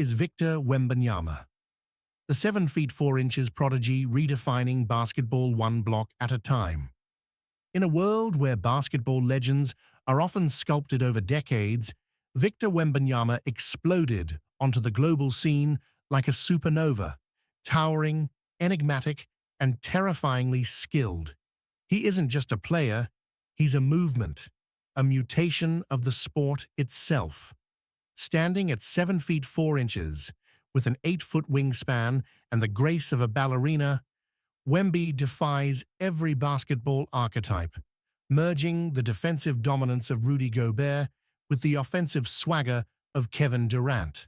is Victor Wembanyama, the 7 feet 4 inches prodigy redefining basketball one block at a time. In a world where basketball legends are often sculpted over decades, Victor Wembanyama exploded onto the global scene like a supernova, towering, enigmatic, and terrifyingly skilled. He isn't just a player, he's a movement, a mutation of the sport itself. Standing at 7 feet 4 inches, with an 8-foot wingspan and the grace of a ballerina, Wemby defies every basketball archetype, merging the defensive dominance of Rudy Gobert with the offensive swagger of Kevin Durant.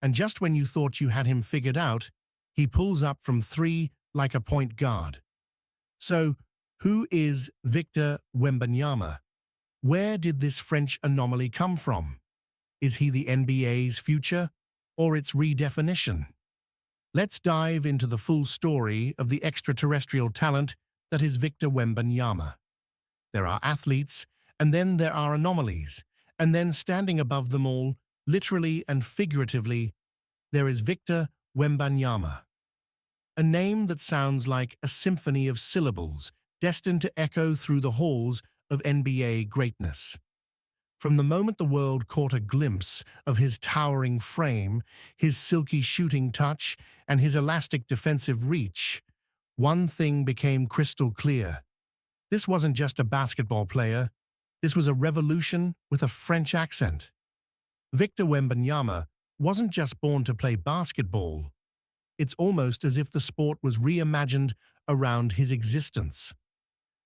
And just when you thought you had him figured out, he pulls up from three like a point guard. So, who is Victor Wembanyama? Where did this French anomaly come from? Is he the NBA's future, or its redefinition? Let's dive into the full story of the extraterrestrial talent that is Victor Wembanyama. There are athletes, and then there are anomalies, and then standing above them all, literally and figuratively, there is Victor Wembanyama. A name that sounds like a symphony of syllables destined to echo through the halls of NBA greatness. From the moment the world caught a glimpse of his towering frame, his silky shooting touch, and his elastic defensive reach, one thing became crystal clear. This wasn't just a basketball player, this was a revolution with a French accent. Victor Wembanyama wasn't just born to play basketball. It's almost as if the sport was reimagined around his existence.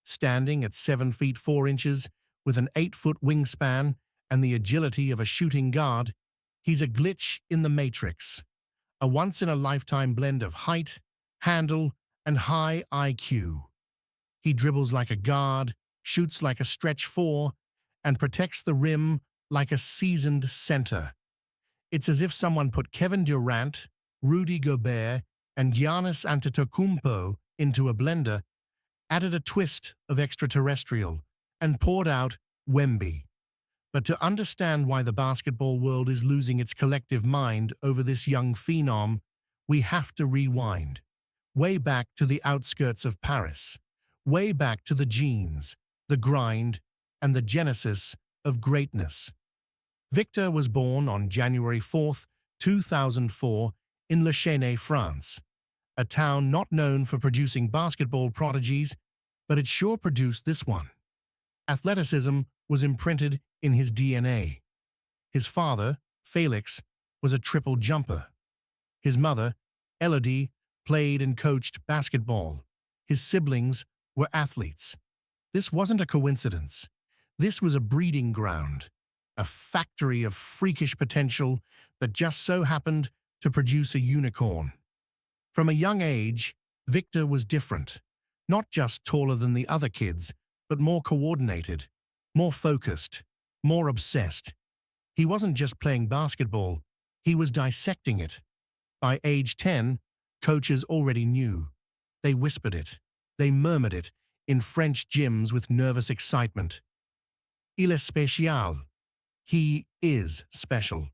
Standing at 7 feet 4 inches, with an 8-foot wingspan and the agility of a shooting guard, he's a glitch in the matrix, a once-in-a-lifetime blend of height, handle, and high IQ. He dribbles like a guard, shoots like a stretch four, and protects the rim like a seasoned center. It's as if someone put Kevin Durant, Rudy Gobert, and Giannis Antetokounmpo into a blender, added a twist of extraterrestrial, and poured out Wemby. But to understand why the basketball world is losing its collective mind over this young phenom, we have to rewind. Way back to the outskirts of Paris. Way back to the genes, the grind, and the genesis of greatness. Victor was born on January 4, 2004, in Le Chesnay, France, a town not known for producing basketball prodigies, but it sure produced this one. Athleticism was imprinted in his DNA. His father, Felix, was a triple jumper. His mother, Elodie, played and coached basketball. His siblings were athletes. This wasn't a coincidence. This was a breeding ground, a factory of freakish potential that just so happened to produce a unicorn. From a young age, Victor was different. Not just taller than the other kids, but more coordinated, more focused, more obsessed. He wasn't just playing basketball, he was dissecting it. By age 10, coaches already knew. They whispered it, they murmured it in French gyms with nervous excitement. Il est spécial. He is special.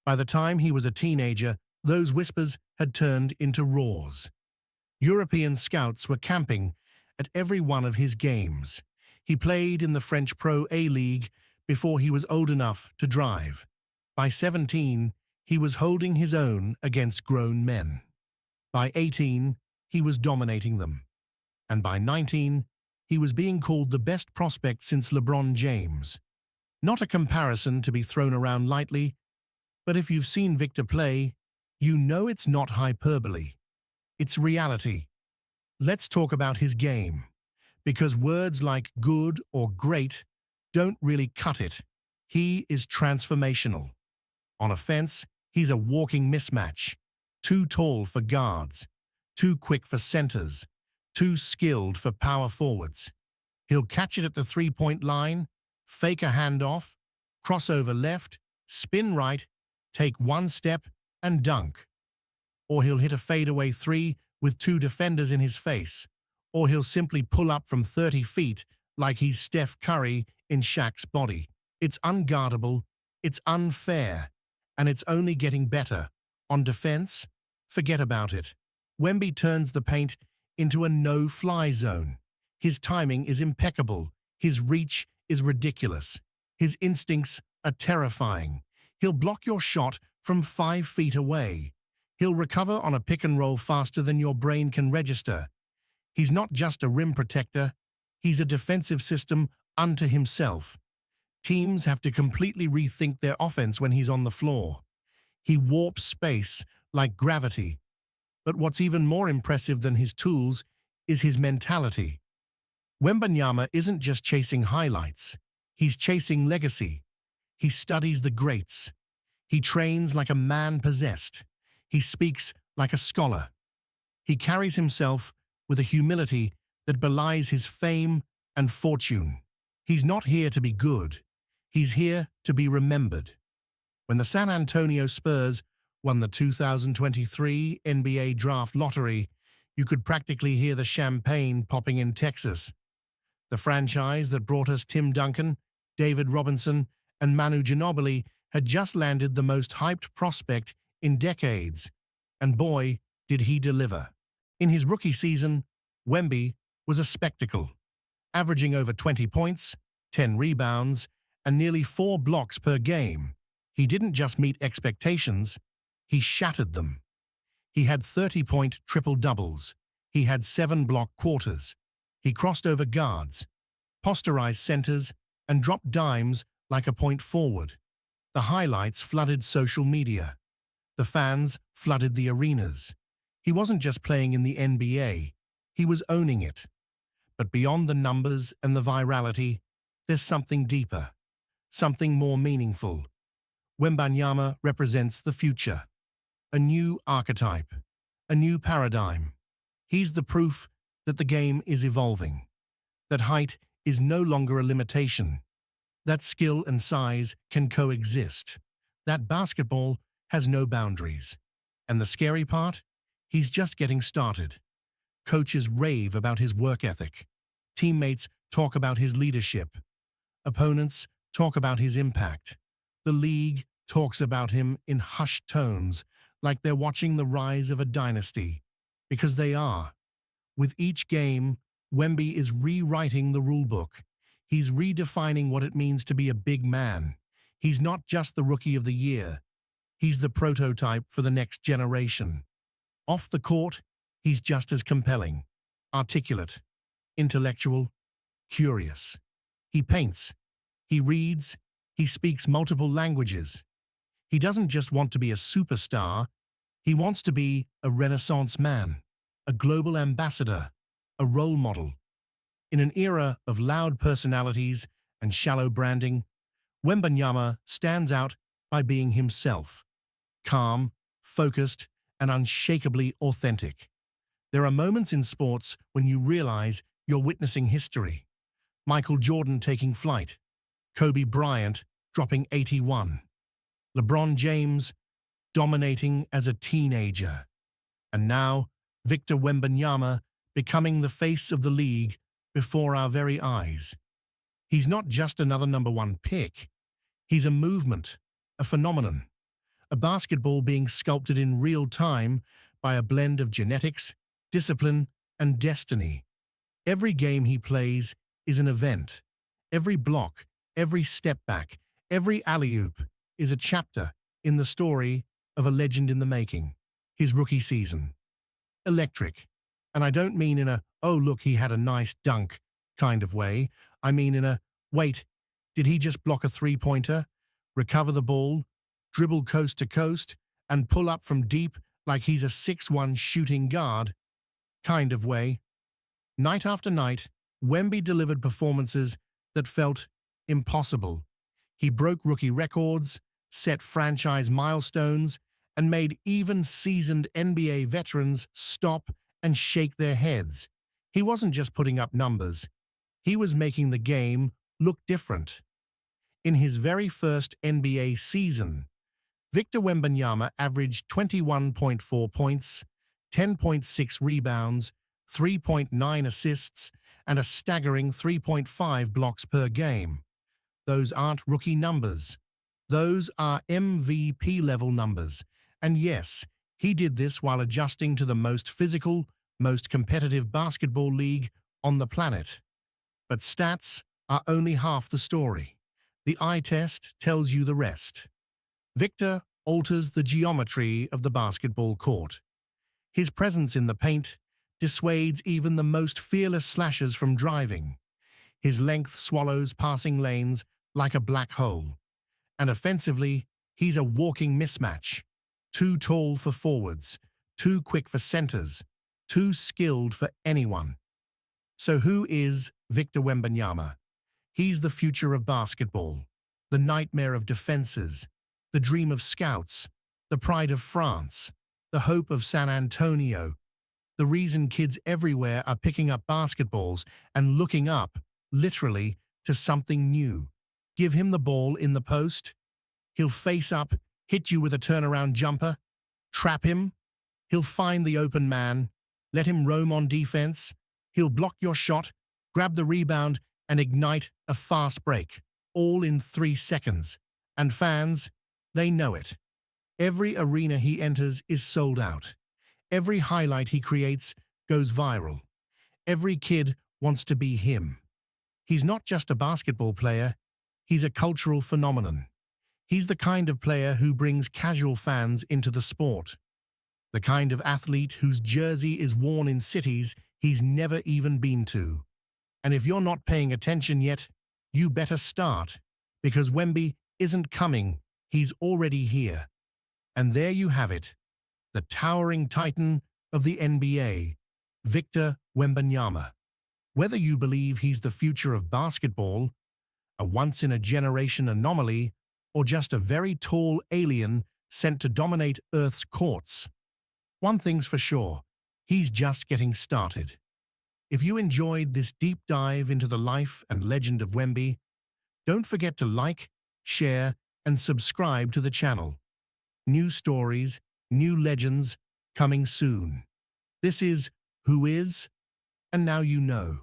By the time he was a teenager, those whispers had turned into roars. European scouts were camping at every one of his games. He played in the French Pro A-League before he was old enough to drive. By 17, he was holding his own against grown men. By 18, he was dominating them. And by 19, he was being called the best prospect since LeBron James. Not a comparison to be thrown around lightly, but if you've seen Victor play, you know it's not hyperbole. It's reality. Let's talk about his game, because words like good or great don't really cut it. He is transformational. On offense, he's a walking mismatch. Too tall for guards, too quick for centers, too skilled for power forwards. He'll catch it at the three-point line, fake a handoff, crossover left, spin right, take one step, and dunk. Or he'll hit a fadeaway three with two defenders in his face. Or he'll simply pull up from 30 feet like he's Steph Curry in Shaq's body. It's unguardable, it's unfair, and it's only getting better. On defense, forget about it. Wemby turns the paint into a no-fly zone. His timing is impeccable. His reach is ridiculous. His instincts are terrifying. He'll block your shot from 5 feet away. He'll recover on a pick and roll faster than your brain can register. He's not just a rim protector, he's a defensive system unto himself. Teams have to completely rethink their offense when he's on the floor. He warps space like gravity. But what's even more impressive than his tools is his mentality. Wembanyama isn't just chasing highlights, he's chasing legacy. He studies the greats. He trains like a man possessed. He speaks like a scholar. He carries himself with a humility that belies his fame and fortune. He's not here to be good. He's here to be remembered. When the San Antonio Spurs won the 2023 NBA Draft Lottery, you could practically hear the champagne popping in Texas. The franchise that brought us Tim Duncan, David Robinson, and Manu Ginobili had just landed the most hyped prospect in decades. And boy, did he deliver. In his rookie season, Wemby was a spectacle, averaging over 20 points, 10 rebounds, and nearly 4 blocks per game. He didn't just meet expectations, he shattered them. He had 30-point triple-doubles. He had 7-block quarters. He crossed over guards, posterized centers, and dropped dimes like a point forward. The highlights flooded social media. The fans flooded the arenas. He wasn't just playing in the NBA, he was owning it. But beyond the numbers and the virality, there's something deeper, something more meaningful. Wembanyama represents the future, a new archetype, a new paradigm. He's the proof that the game is evolving, that height is no longer a limitation, that skill and size can coexist, that basketball has no boundaries. And the scary part? He's just getting started. Coaches rave about his work ethic. Teammates talk about his leadership. Opponents talk about his impact. The league talks about him in hushed tones, like they're watching the rise of a dynasty. Because they are. With each game, Wemby is rewriting the rulebook. He's redefining what it means to be a big man. He's not just the rookie of the year. He's the prototype for the next generation. Off the court, he's just as compelling, articulate, intellectual, curious. He paints, he reads, he speaks multiple languages. He doesn't just want to be a superstar, he wants to be a Renaissance man, a global ambassador, a role model. In an era of loud personalities and shallow branding, Wembanyama stands out by being himself, calm, focused, and unshakably authentic. There are moments in sports when you realize you're witnessing history. Michael Jordan taking flight, Kobe Bryant dropping 81, LeBron James dominating as a teenager, and now Victor Wembanyama becoming the face of the league before our very eyes. He's not just another #1 pick. He's a movement, a phenomenon, a basketball being sculpted in real time by a blend of genetics, discipline, and destiny. Every game he plays is an event. Every block, every step back, every alley-oop is a chapter in the story of a legend in the making. His rookie season. Electric. And I don't mean in a, oh look, he had a nice dunk kind of way. I mean in a, wait, did he just block a three-pointer, recover the ball, dribble coast to coast, and pull up from deep like he's a 6'1" shooting guard kind of way? Night after night, Wemby delivered performances that felt impossible. He broke rookie records, set franchise milestones, and made even seasoned NBA veterans stop and shake their heads. He wasn't just putting up numbers. He was making the game look different. In his very first NBA season, Victor Wembanyama averaged 21.4 points, 10.6 rebounds, 3.9 assists, and a staggering 3.5 blocks per game. Those aren't rookie numbers. Those are MVP-level numbers, And yes, he did this while adjusting to the most physical, most competitive basketball league on the planet. But stats are only half the story. The eye test tells you the rest. Victor alters the geometry of the basketball court. His presence in the paint dissuades even the most fearless slashers from driving. His length swallows passing lanes like a black hole. And offensively, he's a walking mismatch. Too tall for forwards, too quick for centers, too skilled for anyone. So who is Victor Wembanyama? He's the future of basketball, the nightmare of defenses, the dream of scouts, the pride of France, the hope of San Antonio, the reason kids everywhere are picking up basketballs and looking up, literally, to something new. Give him the ball in the post. He'll face up, hit you with a turnaround jumper. Trap him. He'll find the open man. Let him roam on defense. He'll block your shot, grab the rebound, and ignite a fast break, all in 3 seconds. And fans, they know it. Every arena he enters is sold out. Every highlight he creates goes viral. Every kid wants to be him. He's not just a basketball player, he's a cultural phenomenon. He's the kind of player who brings casual fans into the sport. The kind of athlete whose jersey is worn in cities he's never even been to. And if you're not paying attention yet, you better start, because Wemby isn't coming, he's already here. And there you have it, the towering titan of the NBA, Victor Wembanyama. Whether you believe he's the future of basketball, a once-in-a-generation anomaly, or just a very tall alien sent to dominate Earth's courts, one thing's for sure, he's just getting started. If you enjoyed this deep dive into the life and legend of Wemby, don't forget to like, share, and subscribe to the channel. New stories, new legends, coming soon. This is Who Is, and Now You Know.